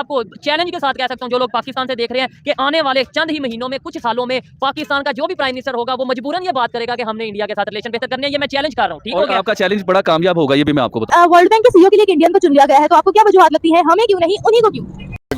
आपको चैलेंज के साथ कह सकता हूं, जो लोग पाकिस्तान से देख रहे हैं कि आने वाले चंद ही महीनों में, कुछ सालों में पाकिस्तान का जो भी प्राइम मिनिस्टर होगा वो मजबूरन ये बात करेगा कि हमने इंडिया के साथ रिलेशन बेहतर करने हैं। ये मैं चैलेंज कर रहा हूं, ठीक हो गया? आपका चैलेंज बड़ा कामयाब होगा, ये भी मैं आपको बता। वर्ल्ड बैंक के सीईओ के लिए एक इंडियन को चुन लिया गया है, तो आपको क्या वजूहत लगती है, हमें क्यों नहीं, उन्हीं को क्यों?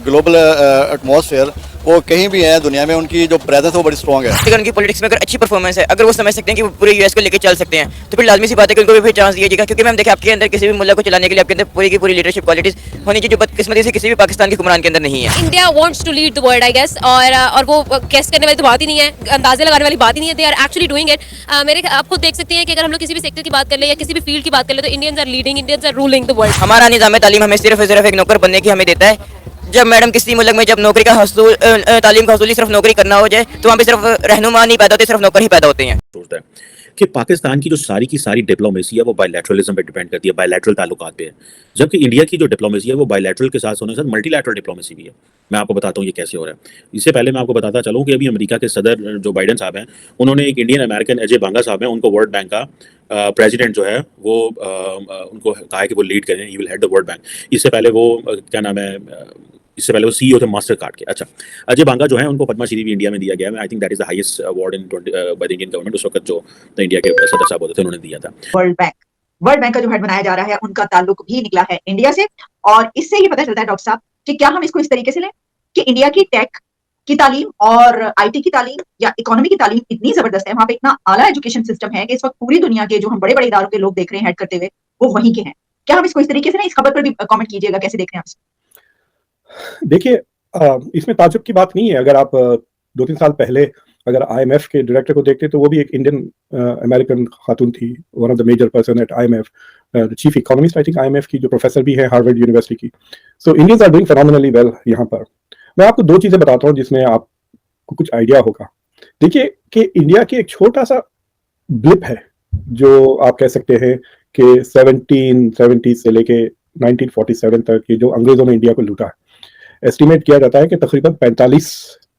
ग्लोबल एटमॉस्फेयर वो कहीं भी है दुनिया में, उनकी जो प्रेजेंस है वो बड़ी स्ट्रॉन्ग है। अगर उनकी पॉलिटिक्स में अगर अच्छी परफॉर्मेंस है, अगर वो समझ सकते हैं कि वो पूरे यूएस को लेकर चल सकते हैं, तो फिर लाजमी सी बात है कि उनको भी चांस दिया जाएगा। क्योंकि मैम देखिए, आपके अंदर किसी भी मुल्क को चलाने के लिए आपके अंदर पूरी की पूरी लीडरशिप क्वालिटीज होनी चाहिए, जो बदकिस्मती से किसी भी पाकिस्तान के हुक्मरान के अंदर नहीं है। India wants to lead the world I guess, और वो गेस करने वाली तो बात ही नहीं है, अंदाजे लगाने वाली बात ही नहीं है। They are actually doing it. मेरे आप खुद देख सकते हैं कि अगर हम लोग किसी भी सेक्टर की बात कर ले या किसी भी फील्ड की बात कर ले, तो Indians are leading, Indians are ruling the world. हमारा निज़ाम तालीम हमें सिर्फ एक नौकर बनने की हमें देता है। जब मैडम किसी मुल्क में जब नौकरी का तालीम का हसूल सिर्फ नौकरी करना हो जाए, तो वहाँ पे सिर्फ रहनुमा नहीं पैदा होते, सिर्फ नौकर ही पैदा होते हैं। सोचता है कि पाकिस्तान की जो सारी की सारी डिप्लोमेसी है वो बायलैटरलिज्म पे डिपेंड करती है, बायलैटरल ताल्लुकात पे है, जबकि इंडिया की जो डिप्लोमेसी है वो बायलैटरल के साथ होने के साथ मल्टीलैटरल डिप्लोमेसी भी है। मैं आपको बताता हूँ ये कैसे हो रहा है। इससे पहले मैं आपको बताता चलूँ कि अभी अमेरिका के सदर जो बाइडन साहब हैं, उन्होंने एक इंडियन अमेरिकन अजय बांगा साहब हैं, उनको वर्ल्ड बैंक का प्रेसिडेंट जो है वो उनको कहा है कि वो लीड करें, he will head the world bank. इससे पहले वो क्या नाम है, इससे पहले वो सीईओ थे मास्टर कार्ड के। अच्छा, अजय बांगा जो है उनको पद्मश्री भी इंडिया में दिया गया है। I think that is the highest award in by the Indian government. उस वक्त जो इंडिया के सदर साहब होते थे उन्होंने दिया था। वर्ल्ड बैंक का जो हेड बनाया जा रहा है, उनका ताल्लुक भी निकला है इंडिया से, और इससे ये पता चलता है डॉक्टर साहब कि क्या हम इसको इस तरीके से लें कि इंडिया की टेक की तालीम और आईटी की तालीम या इकोनॉमी की तालीम इतनी जबरदस्त है, वहां पे इतना आला एजुकेशन सिस्टम है कि इस वक्त पूरी दुनिया के जो हम बड़े बड़े इदारों के लोग देख रहे हैं हेड करते हुए, वो वहीं के हैं। क्या हम इसको इस तरीके से ना, इस खबर पर भी कमेंट कीजिएगा, कैसे देख रहे हैं आप? देखिए, इसमें ताज्जुब की बात नहीं है। अगर आप 2-3 साल पहले अगर आईएमएफ के डायरेक्टर को देखते तो वो भी एक इंडियन अमेरिकन खातून थी, one of the major person at IMF, chief economist I think IMF की, जो प्रोफेसर भी है हार्वर्ड यूनिवर्सिटी की। So Indians are doing phenomenally well यहाँ पर। मैं आपको 2 चीजें बताता हूँ जिसमें आपको कुछ आइडिया होगा। देखिए कि इंडिया की एक छोटा सा ब्लिप है, जो आप कह सकते हैं कि 1770 से लेके 1947 तक ये जो अंग्रेजों ने इंडिया को लूटा है, एस्टिमेट किया जाता है कि तकरीबन 45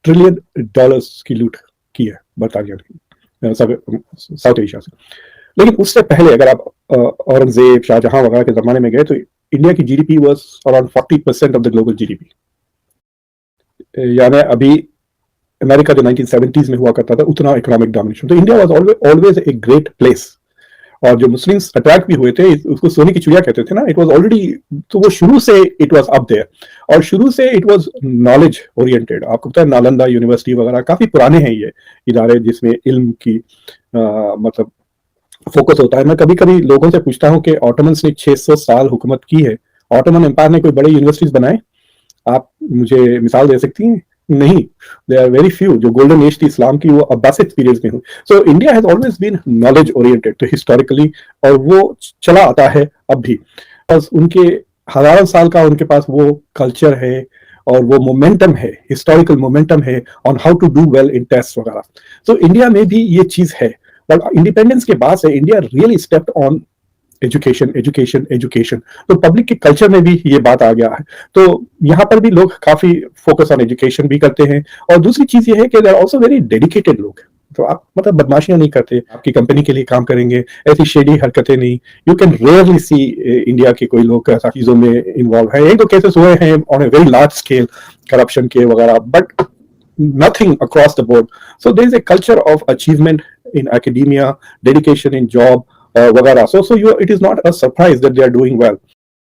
ट्रिलियन डॉलर्स की लूट की है बरतानिया ने साउथ एशिया से। लेकिन उससे पहले अगर आप औरंगजेब, शाहजहां वगैरह के जमाने में गए तो इंडिया की GDP was around 40% of the global GDP. यानी अभी अमेरिका जो 1970s में हुआ करता था उतना इकोनॉमिक डोमिनेशन। तो India was always a great place. और जो मुस्लिम्स अटैक भी हुए थे, उसको सोने की चिड़िया कहते थे ना, इट वाज ऑलरेडी, तो वो शुरू से इट वाज अप देयर, और शुरू से इट वाज नॉलेज ओरिएंटेड। आपको पता है नालंदा यूनिवर्सिटी वगैरह काफी पुराने हैं ये इदारे जिसमें इल्म की मतलब फोकस होता है। मैं कभी कभी लोगों से पूछता हूँ कि ऑटोमन्स ने 600 साल हुकूमत की है, ऑटोमन एम्पायर ने कोई बड़े यूनिवर्सिटीज बनाए? आप मुझे मिसाल दे सकती हैं? नहीं, दे आर वेरी फ्यू। जो गोल्डन एज थी इस्लाम की वो अब्बासिद पीरियड्स में हुई। So India has always been knowledge oriented तो हिस्टोरिकली, और वो चला आता है अब भी। बस उनके हजारों साल का उनके पास वो कल्चर है और वो मोमेंटम है, हिस्टोरिकल मोमेंटम है on how to do well in test वगैरह। तो इंडिया में भी ये चीज है। बट इंडिपेंडेंस के बाद से India really stepped on education education education. तो पब्लिक के कल्चर में भी ये बात आ गया है। तो यहाँ पर भी लोग काफी फोकस ऑन एजुकेशन भी करते हैं। और दूसरी चीज ये है कि they are also very dedicated लोग। तो आप मतलब बदमाशियां नहीं करते, आपकी कंपनी के लिए काम करेंगे, ऐसी शेडी हरकतें नहीं। You can rarely see India के कोई लोग ऐसा चीजों में इन्वॉल्व है। एक दो केसेस हुए हैं on a very large scale corruption के वगैरह, but nothing across the board. So there is a culture of achievement in academia, dedication in job, वगैरह। So it is not a surprise that they are doing well.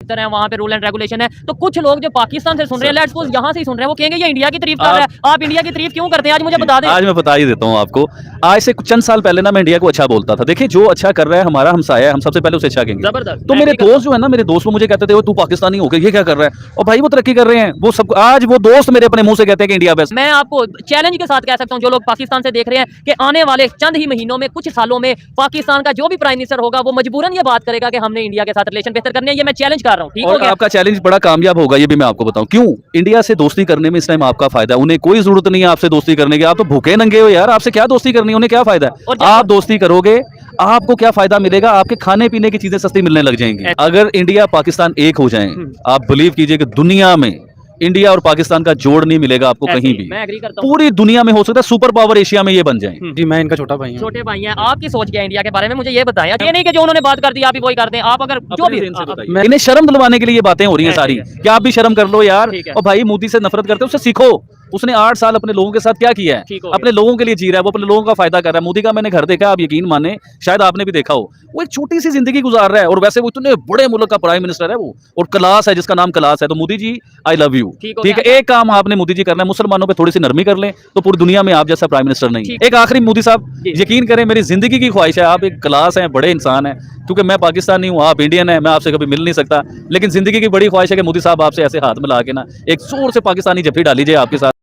है, वहाँ पे rule and regulation है। तो कुछ लोग जो पाकिस्तान से सुन रहे हैं, लेट्स सपोज यहाँ से ही सुन रहे हैं, वो कहेंगे ये इंडिया की तारीफ कर रहा है। आप इंडिया की तारीफ क्यों करते हैं? आज मुझे बता दें। आज मैं बता ही देता हूँ आपको। आज से चंद साल पहले ना मैं इंडिया को अच्छा बोलता था। देखिए, जो अच्छा कर रहा है हमारा हमसाया है, हम सबसे पहले उसे अच्छा कहेंगे। जबरदस्त। तो मेरे दोस्त जो है ना, मेरे दोस्त मुझे कहते थे तू पाकिस्तानी होकर ये क्या कर रहा है, और भाई वो तरक्की कर रहे हैं। वो सब आज वो दोस्त मेरे अपने मुंह से कहते हैं कि इंडिया बेस्ट। मैं आपको चैलेंज के साथ कह सकता हूँ, जो लोग पाकिस्तान से देख रहे हैं कि आने वाले चंद ही महीनों में, कुछ सालों में पाकिस्तान का जो भी प्राइम मिनिस्टर होगा वो मजबूरन ये बात करेगा कि हमने इंडिया के साथ रिलेशन बेहतर करने हैं। ये मैं चैलेंज कर रहा हूँ, ठीक हो गया? आपका चैलेंज बड़ा कामयाब होगा, ये भी मैं आपको बताऊं क्यों। इंडिया से दोस्ती करने में इस टाइम आपका फायदा है। उन्हें कोई जरूरत नहीं है आपसे दोस्ती करने की। आप तो भूखे नंगे हो यार, आपसे क्या दोस्ती करनी है? उन्हें क्या फायदा है? आप दोस्ती करोगे, आपको क्या फायदा मिलेगा? आपके खाने पीने की चीजें सस्ती मिलने लग जाएंगी। अगर इंडिया पाकिस्तान एक हो जाएं, आप बिलीव कीजिए कि दुनिया में इंडिया और पाकिस्तान का जोड़ नहीं मिलेगा आपको ऐसे कहीं ही, भी। मैं एग्री करता हूँ। पूरी दुनिया में हो सकता है सुपर पावर एशिया में ये बन जाए। जी मैं इनका छोटा भाई हूँ। छोटे भाई हैं, आपकी सोच क्या है इंडिया के बारे में, मुझे ये बताएं। ये नहीं कि जो उन्होंने बात कर दी आप भी वही कर दें। आप अगर जो भी मैं- इन्हें शर्म दिलवाने के लिए ये बातें हो रही हैं ऐसे सारी, ही है। कि आप भी शर्म कर लो यार। ठीक है। और भाई मोदी से नफरत करते हो उससे सीखो। उसने 8 साल अपने लोगों के साथ क्या किया है, ठीक हो गया। अपने लोगों के लिए जी रहा है, वो अपने लोगों का फायदा कर रहा है। मोदी का मैंने घर देखा, आप यकीन माने, शायद आपने भी देखा हो, वो एक छोटी सी जिंदगी गुजार रहा है और वैसे वो इतने बड़े मुल्क का प्राइम मिनिस्टर है वो, और क्लास है जिसका नाम क्लास है। तो Modi ji I love you. ठीक हो ठीक है, गया। एक काम आपने मोदी जी करना है, मुसलमानों पे थोड़ी सी नरमी कर लें तो पूरी दुनिया में आप जैसा प्राइम मिनिस्टर नहीं है। ठीक। एक आखिरी मोदी साहब, जी। यकीन करें मेरी जिंदगी की ख्वाहिश है, आप एक क्लास हैं, बड़े इंसान हैं, क्योंकि मैं पाकिस्तानी हूँ, आप इंडियन हैं, मैं आपसे कभी मिल नहीं सकता, लेकिन जिंदगी की बड़ी ख्वाहिश है कि मोदी साहब आपसे ऐसे हाथ मिला के ना एक जोर से पाकिस्तानी जफ्फी डाली जाए आपके साथ।